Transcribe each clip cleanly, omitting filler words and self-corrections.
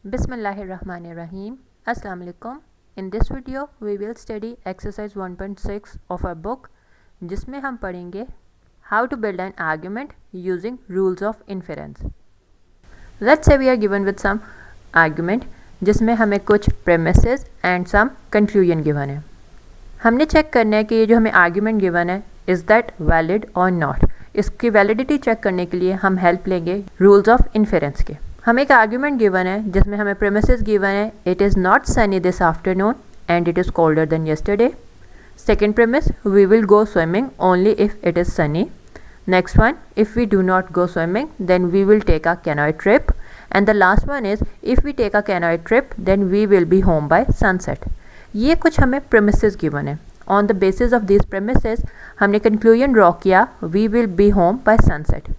Bismillahirrahmanirrahim. Assalamu alaikum. In this video we will study exercise 1.6 of our book जिसमें हम पढ़ेंगे how to build an argument using rules of inference. Let's say we are given with some argument जिसमें हमें कुछ premises and some conclusion given है. हमने check करना है कि ये जो हमें argument given है is that valid or not. इसकी validity चेक करने के लिए हम help लेंगे rules of inference के. हमें एक आर्ग्यूमेंट गिवन है जिसमें हमें प्रेमिसेस गिवन है it is not sunny this afternoon and it is colder than yesterday. Second premise we will go swimming only if it is sunny. Next one if we do not go swimming then we will take a canoe trip and the last one is if we take a canoe trip then we will be home by sunset. ये कुछ हमें premises given है. On the basis of this premises हमने conclusion draw किया we will be home by sunset.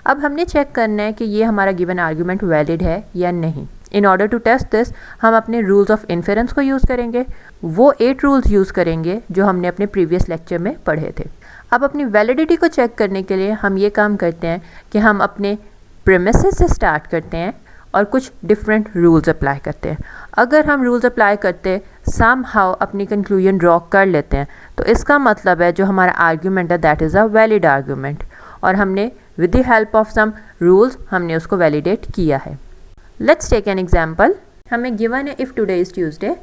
अब हमने check करना है कि ये हमारा गिवन आर्ग्यूमेंट वैलिड है या नहीं. In order to test this हम अपने रूल्स ऑफ इन्फेरेंस को यूज़ करेंगे. वो 8 रूल्स यूज़ करेंगे जो हमने अपने प्रीवियस लेक्चर में पढ़े थे. अब अपनी वैलिडिटी को चेक करने के लिए हम ये काम करते हैं कि हम अपने प्रीमिसेस से स्टार्ट करते हैं और कुछ डिफरेंट रूल्स अप्लाई करते हैं. अगर हम रूल्स अप्लाई करते सम हाउ अपनी कंक्लूजन ड्रॉ कर लेते हैं तो इसका मतलब है जो हमारा आर्ग्यूमेंट है that is a valid argument और हमने with the help of some rules हमने उसको validate किया है. Let's take an example. हमें given है if today is Tuesday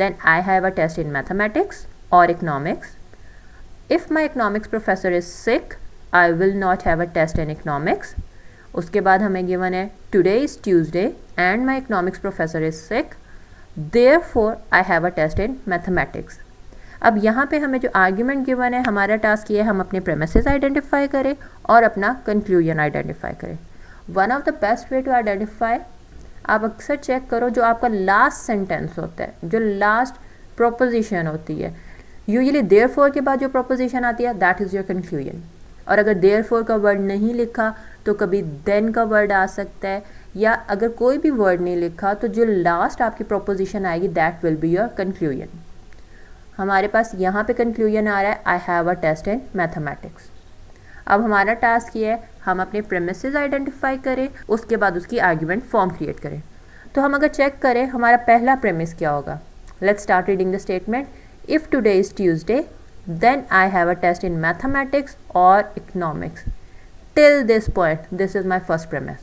then I have a test in mathematics or economics. If my economics professor is sick I will not have a test in economics. उसके बाद हमें given है today is Tuesday and my economics professor is sick therefore I have a test in mathematics. अब यहाँ पे हमें जो argument given है हमारा टास्क ये है हम अपने प्रेमिसेस आइडेंटिफाई करें और अपना कंक्लूजन आइडेंटिफाई करें. One of the best way to identify आप अक्सर चेक करो जो आपका लास्ट सेंटेंस होता है जो लास्ट प्रोपोजिशन होती है. यूजुअली देयरफॉर के बाद जो प्रोपोजिशन आती है दैट इज़ योर कंक्लूजन. और अगर देयरफॉर का वर्ड नहीं लिखा तो कभी देन का वर्ड आ सकता है या अगर कोई भी वर्ड नहीं लिखा तो जो लास्ट आपकी प्रोपोजिशन आएगी that will be your conclusion. हमारे पास यहाँ पे कंक्लूजन आ रहा है I have a test in mathematics. अब हमारा टास्क ये है हम अपने प्रेमिसेस आइडेंटिफाई करें उसके बाद उसकी आर्ग्यूमेंट फॉर्म क्रिएट करें. तो हम अगर चेक करें हमारा पहला प्रेमिस क्या होगा. Let's start reading the statement. If today is Tuesday then I have a test in mathematics और economics. Till this point this is my first premise.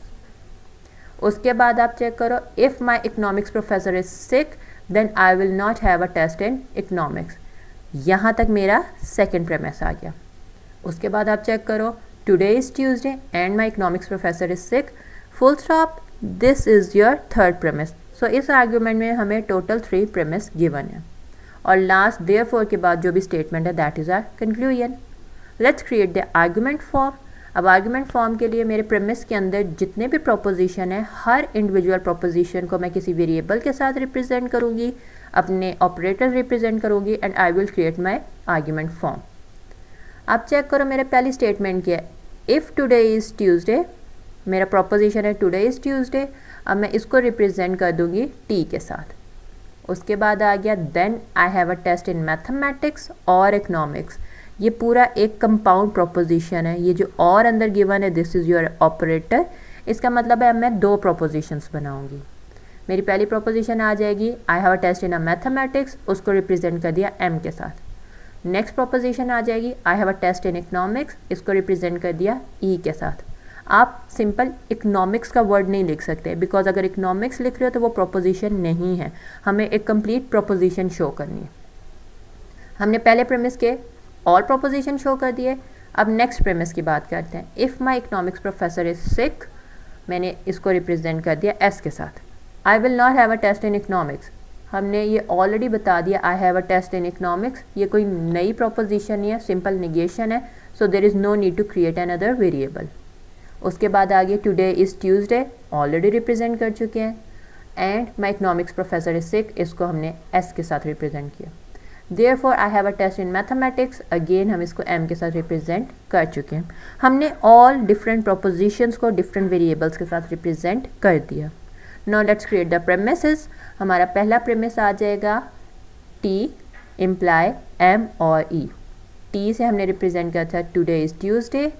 उसके बाद आप चेक करो if my economics professor is sick then I will not have a test in economics. यहाँ तक मेरा second premise आ गया. उसके बाद आप चेक करो today is Tuesday and my economics professor is sick full stop. This is your third premise. So इस आर्ग्यूमेंट में हमें टोटल 3 प्रेमिस गिवन है और लास्ट देयरफॉर के बाद जो भी स्टेटमेंट है that is our conclusion. Let's create the argument form. अब आर्ग्यूमेंट फॉर्म के लिए मेरे प्रेमिस के अंदर जितने भी प्रोपोजिशन है हर इंडिविजुअल प्रोपोजिशन को मैं किसी वेरिएबल के साथ रिप्रेजेंट करूँगी अपने ऑपरेटर रिप्रेजेंट करूँगी and I will create my argument form. आप चेक करो मेरे पहली स्टेटमेंट क्या है. इफ़ टुडे इज़ ट्यूसडे मेरा प्रोपोजिशन है टुडे इज़ ट्यूसडे. अब मैं इसको रिप्रेजेंट कर दूँगी टी के साथ. उसके बाद आ गया then I have a test in mathematics और इकोनॉमिक्स. ये पूरा एक कंपाउंड प्रोपोजिशन है. ये जो और अंदर गिवन है दिस इज़ योर ऑपरेटर. इसका मतलब है मैं 2 प्रोपोजिशंस बनाऊंगी. मेरी पहली प्रोपोजिशन आ जाएगी I have a test in a mathematics उसको रिप्रेजेंट कर दिया एम के साथ. नेक्स्ट प्रोपोजिशन आ जाएगी I have a test in economics इसको रिप्रेजेंट कर दिया ई के साथ. आप सिंपल इकोनॉमिक्स का वर्ड नहीं लिख सकते बिकॉज अगर इकोनॉमिक्स लिख रहे हो तो वो प्रोपोजिशन नहीं है. हमें एक कंप्लीट प्रोपोजिशन शो करनी है. हमने पहले प्रेमिस के ऑल प्रोपोजिशन शो कर दिए. अब नेक्स्ट प्रेमिस की बात करते हैं. If my economics professor is sick मैंने इसको रिप्रेजेंट कर दिया एस के साथ. I will not have a test in economics हमने ये ऑलरेडी बता दिया I have a test in economics. ये कोई नई प्रोपोजिशन नहीं है सिंपल निगेशन है. So there is no need to create another variable. उसके बाद आ गया today is Tuesday already represent कर चुके हैं and my economics professor is सिक इसको हमने एस के साथ रिप्रेजेंट किया. Therefore I have a test in mathematics again हम इसको m के साथ रिप्रेजेंट कर चुके हैं. हमने ऑल डिफरेंट प्रोपोजिशंस को डिफरेंट वेरिएबल्स के साथ रिप्रेजेंट कर दिया. Now let's create the premises. हमारा पहला प्रेमिस आ जाएगा t इम्प्लाई m और e. t से हमने रिप्रेजेंट किया था today is Tuesday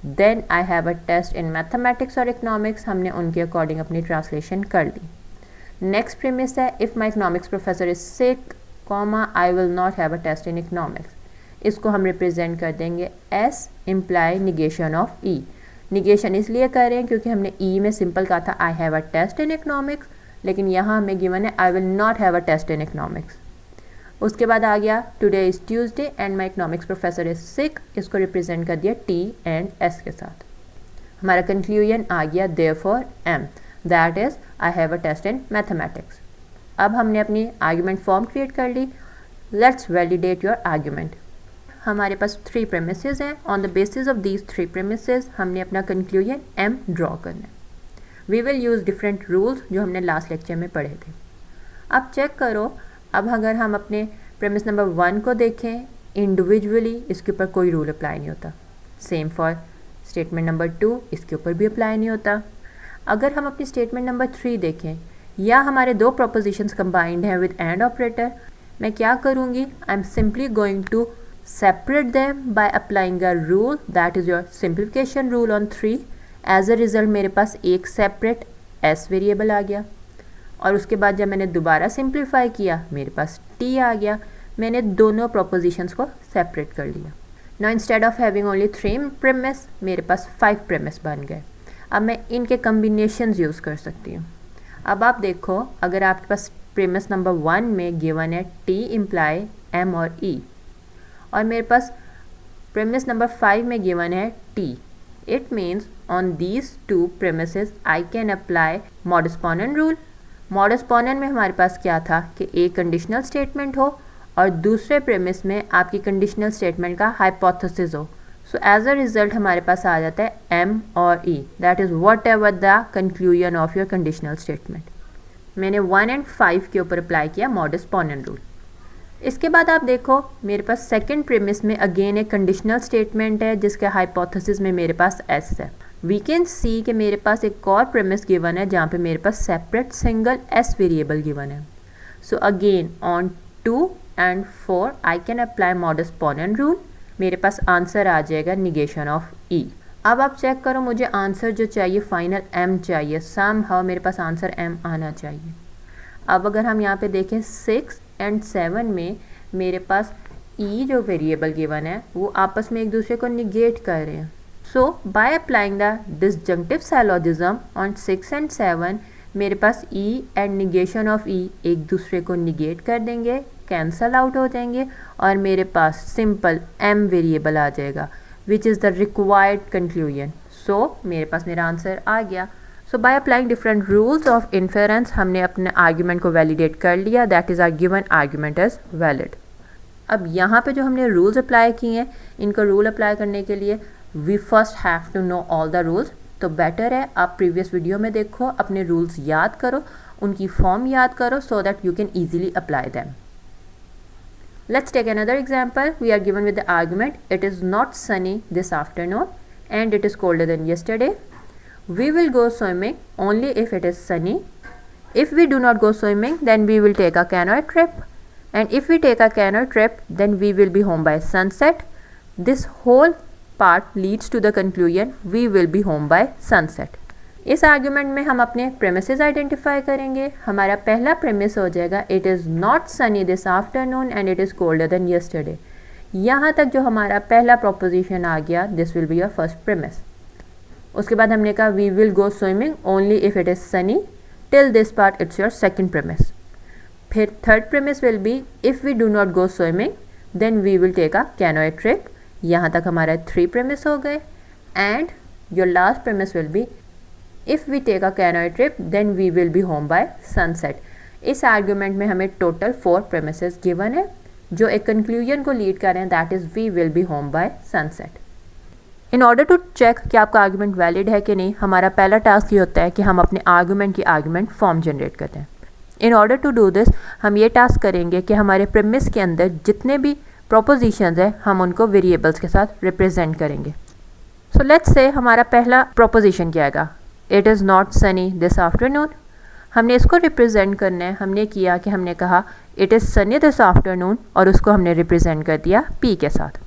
then I have a test in mathematics और इकोनॉमिक्स. हमने उनके अकॉर्डिंग अपनी ट्रांसलेशन कर ली. नेक्स्ट प्रीमिस है if my economics professor is sick comma I will not have a test in economics. इसको हम रिप्रेजेंट कर देंगे s imply negation of e. Negation इसलिए कर रहे हैं क्योंकि हमने ई में सिंपल कहा था I have a test in economics, लेकिन यहाँ हमें गिवन है I will not have a test in economics. उसके बाद आ गया today is Tuesday and my economics professor is sick, इसको रिप्रेजेंट कर दिया टी एंड एस के साथ। हमारा कंक्लूजन आ गया therefore M, that is I have a test in mathematics. अब हमने अपनी आर्ग्यूमेंट फॉर्म क्रिएट कर ली। Let's validate your argument. हमारे पास 3 प्रेमिसेस हैं। On the basis of these 3 premises हमने अपना कंक्लूजन एम ड्रॉ करना है। We will use different rules जो हमने लास्ट लेक्चर में पढ़े थे। अब चेक करो, अब अगर हम अपने प्रेमिस नंबर 1 को देखें इंडिविजुअली, इसके ऊपर कोई रूल अप्लाई नहीं होता। सेम फॉर स्टेटमेंट नंबर 2, इसके ऊपर भी अप्लाई नहीं होता। अगर हम अपनी स्टेटमेंट नंबर 3 देखें, या हमारे 2 प्रोपोजिशंस कंबाइंड हैं विद एंड ऑपरेटर, मैं क्या करूँगी, I am simply going to separate them by applying a rule, that is your simplification rule on 3. as a result मेरे पास एक separate s वेरिएबल आ गया, और उसके बाद जब मैंने दोबारा सिंप्लीफाई किया मेरे पास t आ गया। मैंने दोनों प्रोपोजिशंस को सेपरेट कर लिया। Now instead of having only 3 premise मेरे पास 5 प्रेमिस बन गए। अब मैं इनके कम्बिनेशंस यूज़ कर सकती हूँ। अब आप देखो, अगर आपके पास प्रेमिस नंबर 1 में गिवन है t इम्प्लाई m और e, और मेरे पास प्रेमिस नंबर 5 में गिवन है t, it means on these 2 premises I can apply modus ponens rule. Modus ponens में हमारे पास क्या था कि एक कंडीशनल स्टेटमेंट हो और दूसरे प्रेमिस में आपकी कंडीशनल स्टेटमेंट का हाइपोथेसिस हो। सो एज अ रिजल्ट हमारे पास आ जाता है m और e, that is what ever the conclusion of your conditional statement. मैंने 1 और 5 के ऊपर अप्लाई किया मॉडस पोनेन रूल। इसके बाद आप देखो, मेरे पास सेकंड प्रेमिस में अगेन एक कंडीशनल स्टेटमेंट है जिसके हाइपोथेसिस में मेरे पास s है। वी कैन सी कि मेरे पास एक और प्रेमिस गिवन है जहाँ पे मेरे पास separate single s variable given है। So again on 2 and 4 I can apply modus ponens rule. मेरे पास आंसर आ जाएगा निगेशन ऑफ e। अब आप चेक करो, मुझे आंसर जो चाहिए फाइनल m चाहिए, समहाउ मेरे पास आंसर m आना चाहिए। अब अगर हम यहाँ पे देखें 6 और 7 में मेरे पास e जो वेरिएबल गिवन है वो आपस में एक दूसरे को निगेट कर रहे हैं। सो बाय अप्लाइंग द डिसजंक्टिव सैलोजिज्म ऑन 6 और 7 मेरे पास e and negation of e एक दूसरे को निगेट कर देंगे, कैंसल आउट हो जाएंगे, और मेरे पास सिंपल m वेरिएबल आ जाएगा which is the required conclusion. So मेरे पास मेरा आंसर आ गया। So by applying different rules of inference हमने अपने आर्ग्यूमेंट को वैलिडेट कर लिया, that is our given argument is valid. अब यहाँ पे जो हमने रूल्स अप्लाई किए हैं, इनको रूल अप्लाई करने के लिए we first have to know all the rules. तो बेटर है आप प्रीवियस वीडियो में देखो, अपने रूल्स याद करो, उनकी फॉर्म याद करो, so that you can easily apply them. Let's take another example. We are given with the argument, it is not sunny this afternoon and it is colder than yesterday. We will go swimming only if it is sunny. If we do not go swimming, then we will take a canoe trip. And if we take a canoe trip, then we will be home by sunset. This whole part leads to the conclusion, we will be home by sunset. इस argument में हम अपने premises identify करेंगे। हमारा पहला premise हो जाएगा it is not sunny this afternoon and it is colder than yesterday. यहाँ तक जो हमारा पहला प्रोपोजिशन आ गया, this will be your first premise. उसके बाद हमने कहा we will go swimming only if it is sunny, till this part it's your second premise. फिर third premise will be if we do not go swimming then we will take a canoe trip. यहाँ तक हमारा 3 premise हो गए। And your last premise will be if we take a canoe trip then we will be home by sunset. इस argument में हमें total 4 premises given है जो एक कंक्लूजन को लीड कर रहे हैं, that is we will be home by sunset. In order to check कि आपका आर्ग्यूमेंट वैलिड है कि नहीं, हमारा पहला टास्क ये होता है कि हम अपने आर्ग्यूमेंट की आर्ग्यूमेंट फॉर्म जनरेट करते हैं। In order to do this हम ये टास्क करेंगे कि हमारे प्रेमिस के अंदर जितने भी प्रोपोजिशंस हैं हम उनको वेरिएबल्स के साथ रिप्रेजेंट करेंगे। सो लेट्स से हमारा पहला प्रोपोजिशन क्या आएगा, it is not sunny this afternoon. हमने इसको रिप्रेजेंट करना है। हमने किया कि हमने कहा it is Sunny this afternoon और उसको हमने रिप्रेजेंट कर दिया पी के साथ।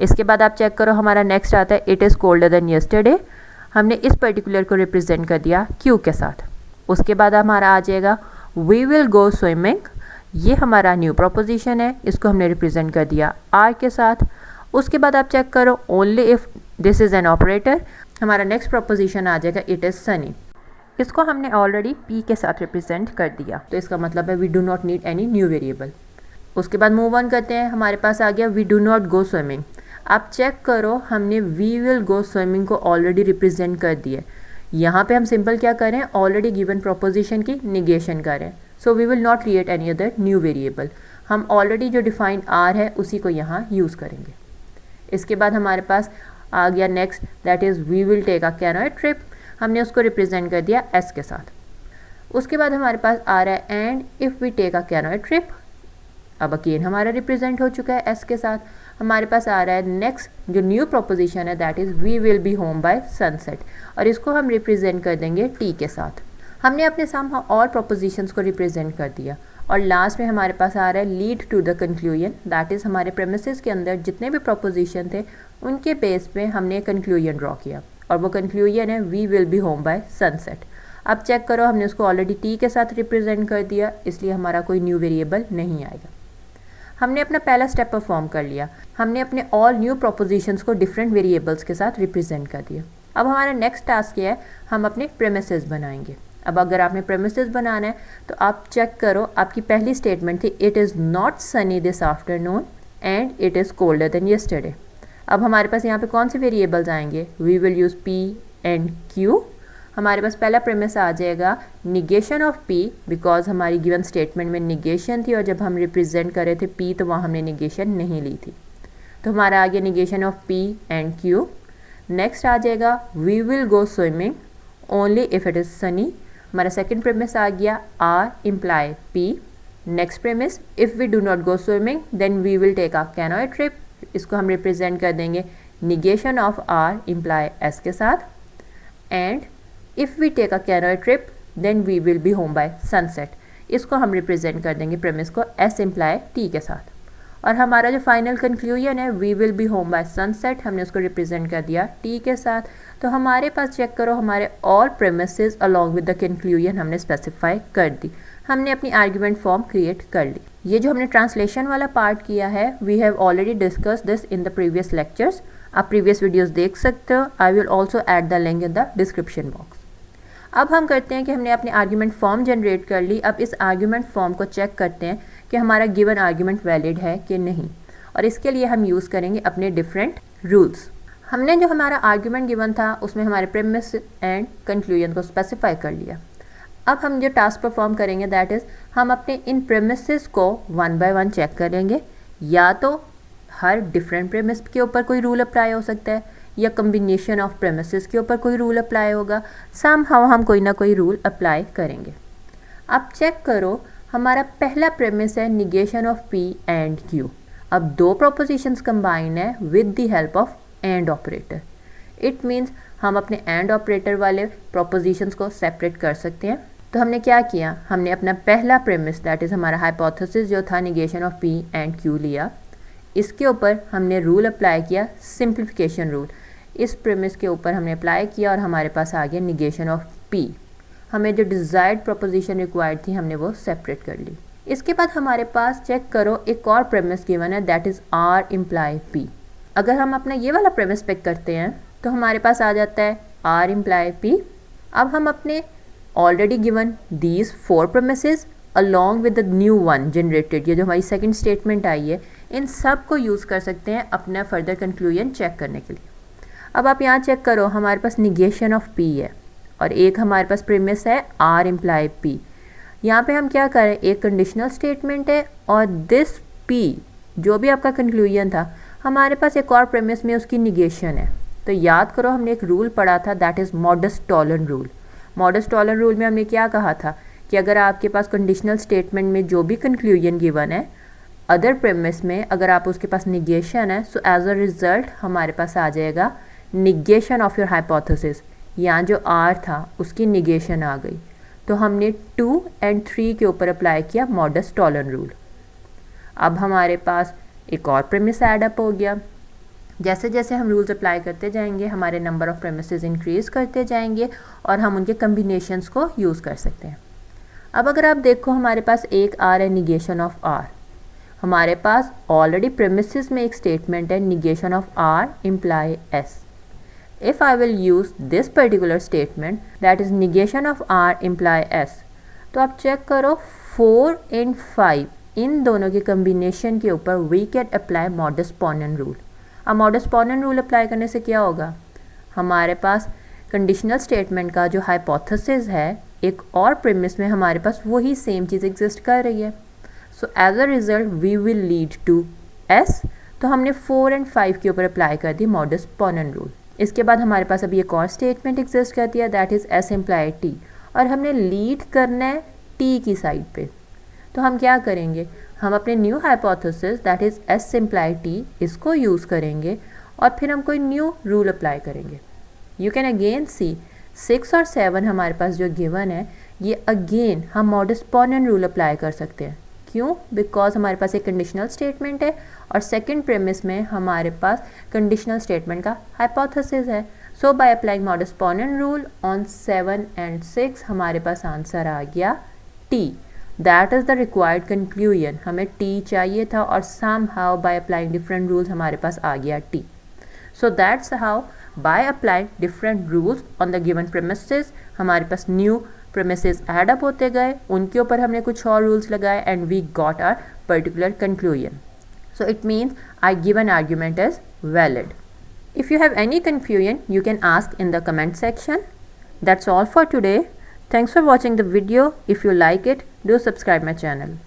इसके बाद आप चेक करो हमारा नेक्स्ट आता है it is colder than yesterday. हमने इस पर्टिकुलर को रिप्रेजेंट कर दिया क्यू के साथ। उसके बाद हमारा आ जाएगा वी विल गो स्विमिंग, ये हमारा न्यू प्रोपोजिशन है, इसको हमने रिप्रेजेंट कर दिया आर के साथ। उसके बाद आप चेक करो only if this is an operator, हमारा नेक्स्ट प्रोपोजिशन आ जाएगा इट इज़ सनी, इसको हमने ऑलरेडी पी के साथ रिप्रेजेंट कर दिया, तो इसका मतलब है we do not need any new variable. उसके बाद मूव ऑन करते हैं, हमारे पास आ गया we do not go swimming. आप चेक करो हमने वी विल गो स्विमिंग को ऑलरेडी रिप्रेजेंट कर दिया, यहाँ पे हम सिंपल क्या करें, ऑलरेडी गिवन प्रोपोजिशन की निगेशन करें। So we will not create any other new variable, हम ऑलरेडी जो डिफाइंड आर है उसी को यहाँ यूज़ करेंगे। इसके बाद हमारे पास आ गया next, that is we will take a canoe trip, हमने उसको रिप्रेजेंट कर दिया एस के साथ। उसके बाद हमारे पास आ रहा है and if we take a canoe trip, अब अगेन हमारा रिप्रेजेंट हो चुका है एस के साथ। हमारे पास आ रहा है नेक्स्ट जो न्यू प्रोपोजिशन है that is we will be home by sunset, और इसको हम रिप्रेजेंट कर देंगे टी के साथ। हमने अपने सामने और प्रोपोजिशंस को रिप्रेजेंट कर दिया, और लास्ट में हमारे पास आ रहा है lead to the conclusion, that is हमारे प्रेमिसेस के अंदर जितने भी प्रोपोजिशन थे उनके बेस पे हमने कंक्लूजन ड्रॉ किया, और वो कंक्लूजन है we will be home by sunset. अब चेक करो हमने उसको ऑलरेडी टी के साथ रिप्रेजेंट कर दिया, इसलिए हमारा कोई न्यू वेरिएबल नहीं आएगा। हमने अपना पहला स्टेप परफॉर्म कर लिया, हमने अपने ऑल न्यू प्रोपोजिशंस को डिफरेंट वेरिएबल्स के साथ रिप्रेजेंट कर दिया। अब हमारा नेक्स्ट टास्क ये है, हम अपने प्रेमिसेस बनाएंगे। अब अगर आपने प्रेमिसेस बनाना है तो आप चेक करो, आपकी पहली स्टेटमेंट थी it is not sunny this afternoon and it is colder than yesterday. अब हमारे पास यहाँ पे कौन से वेरिएबल्स आएंगे, we will use P and Q. हमारे पास पहला प्रेमिस आ जाएगा निगेशन ऑफ पी, बिकॉज हमारी गिवन स्टेटमेंट में निगेशन थी और जब हम रिप्रेजेंट कर रहे थे पी तो वहाँ हमने निगेशन नहीं ली थी, तो हमारा आ गया negation of P and Q. Next आ जाएगा we will go swimming only if it is sunny, हमारा सेकेंड प्रेमिस आ गया R imply P. Next premise if we do not go swimming then we will take a canoe trip, इसको हम represent कर देंगे negation of R imply S के साथ। And if we take a canoe trip then we will be home by sunset, इसको हम represent कर देंगे प्रेमिस को एस इम्प्लाई टी के साथ। और हमारा जो फाइनल कंक्लूजन है we will be home by sunset, हमने उसको रिप्रेजेंट कर दिया टी के साथ। तो हमारे पास चेक करो हमारे all premises along with the conclusion हमने स्पेसिफाई कर दी, हमने अपनी आर्ग्यूमेंट फॉर्म क्रिएट कर ली। ये जो हमने ट्रांसलेशन वाला पार्ट किया है we have already discuss this in the previous lectures, आप प्रीवियस वीडियोस देख सकते हो, I will also add the link in the description box. अब हम करते हैं कि हमने अपनी आर्ग्यूमेंट फॉर्म जनरेट कर ली, अब इस आर्ग्यूमेंट फॉर्म को चेक करते हैं कि हमारा गिवन आर्ग्यूमेंट वैलिड है कि नहीं, और इसके लिए हम यूज़ करेंगे अपने डिफरेंट रूल्स। हमने जो हमारा आर्ग्यूमेंट गिवन था उसमें हमारे प्रेमिस एंड कंक्लूजन को स्पेसिफाई कर लिया। अब हम जो टास्क परफॉर्म करेंगे दैट इज़ हम अपने इन प्रेमिसेस को वन बाय वन चेक करेंगे, या तो हर डिफरेंट प्रेमिस के ऊपर कोई रूल अप्लाई हो सकता है या कम्बिनेशन ऑफ प्रेमिसेस के ऊपर कोई रूल अप्लाई होगा, समहाउ हम कोई ना कोई रूल अप्लाई करेंगे। अब चेक करो हमारा पहला प्रेमिस है negation of P and Q. अब दो प्रोपोजिशंस कंबाइन है with the help of and operator, it means हम अपने एंड ऑपरेटर वाले प्रोपोजिशंस को सेपरेट कर सकते हैं। तो हमने क्या किया, हमने अपना पहला प्रेमिस दैट इज़ हमारा हाइपोथेसिस जो था negation of P and Q लिया, इसके ऊपर हमने रूल अप्लाई किया सिंप्लीफिकेशन रूल, इस प्रेमिस के ऊपर हमने अप्लाई किया और हमारे पास आ गया निगेशन ऑफ पी। हमें जो डिज़ायर्ड प्रोपोजिशन रिक्वायर्ड थी हमने वो सेपरेट कर ली। इसके बाद हमारे पास चेक करो एक और प्रेमिस गिवन है that is R imply P. अगर हम अपना ये वाला प्रेमिस पिक करते हैं तो हमारे पास आ जाता है आर इम्प्लाई पी। अब हम अपने already given these four premises along with the new one generated, ये जो हमारी सेकंड स्टेटमेंट आई है, इन सब को यूज़ कर सकते हैं अपना फर्दर कंक्लूजन चेक करने के लिए। अब आप यहाँ चेक करो हमारे पास निगेशन ऑफ पी है और एक हमारे पास प्रीमिस है आर इम्प्लाई पी। यहाँ पे हम क्या करें, एक कंडीशनल स्टेटमेंट है और दिस पी जो भी आपका कंक्लूजन था हमारे पास एक और प्रीमिस में उसकी निगेशन है। तो याद करो हमने एक रूल पढ़ा था that is modus Tollens rule. Modus Tollens rule में हमने क्या कहा था कि अगर आपके पास कंडीशनल स्टेटमेंट में जो भी कंक्लूजन गिवन है अदर प्रीमिस में अगर आप उसके पास निगेशन है, सो एज अ रिज़ल्ट हमारे पास आ जाएगा निगेशन ऑफ योर हाइपोथेसिस। यहाँ जो आर था उसकी निगेशन आ गई, तो हमने 2 and 3 के ऊपर अप्लाई किया मॉडस टॉलन रूल। अब हमारे पास एक और प्रेमिस ऐड अप हो गया। जैसे जैसे हम रूल्स अप्लाई करते जाएंगे हमारे नंबर ऑफ प्रेमिसेस इंक्रीज़ करते जाएंगे और हम उनके कम्बिनेशंस को यूज़ कर सकते हैं। अब अगर आप देखो हमारे पास एक आर है निगेशन ऑफ आर, हमारे पास ऑलरेडी प्रेमिसेस में एक स्टेटमेंट है negation of R imply S. If I will use this particular statement that is negation of R imply S, तो आप चेक करो 4 and 5 इन दोनों के कम्बिनेशन के ऊपर we can apply modus ponens rule. अब modus ponens rule अप्लाई करने से क्या होगा, हमारे पास कंडीशनल स्टेटमेंट का जो हाइपोथेसिस है एक और प्रीमिस में हमारे पास वही सेम चीज़ एग्जिस्ट कर रही है. So as a result we will lead to S. तो हमने 4 and 5 के ऊपर अप्लाई कर दी modus ponens rule. इसके बाद हमारे पास अभी एक और स्टेटमेंट एग्जिस्ट करती है that is S imply T, और हमने लीड करना है T की साइड पे. तो हम क्या करेंगे, हम अपने new hypothesis that is S imply T इसको यूज़ करेंगे और फिर हम कोई न्यू रूल अप्लाई करेंगे. यू कैन अगेन सी 6 और 7 हमारे पास जो गिवन है ये अगेन हम मॉडस पोनेंस रूल अप्लाई कर सकते हैं. क्यों, बिकॉज हमारे पास एक कंडीशनल स्टेटमेंट है और सेकंड प्रेमिस में हमारे पास कंडीशनल स्टेटमेंट का हाइपोथेसिस है. So by applying modus ponens rule on 7 and 6 हमारे पास आंसर आ गया T. That is the required conclusion. हमें T चाहिए था और somehow by applying different rules हमारे पास आ गया T. So that's how by applying different rules on the given premises हमारे पास न्यू प्रेमिसेस ऐड अप होते गए, उनके ऊपर हमने कुछ और रूल्स लगाए and we got our particular conclusion. So it means our given argument is valid. If you have any confusion, you can ask in the comment section. That's all for today. Thanks for watching the video. If you like it, do subscribe my channel.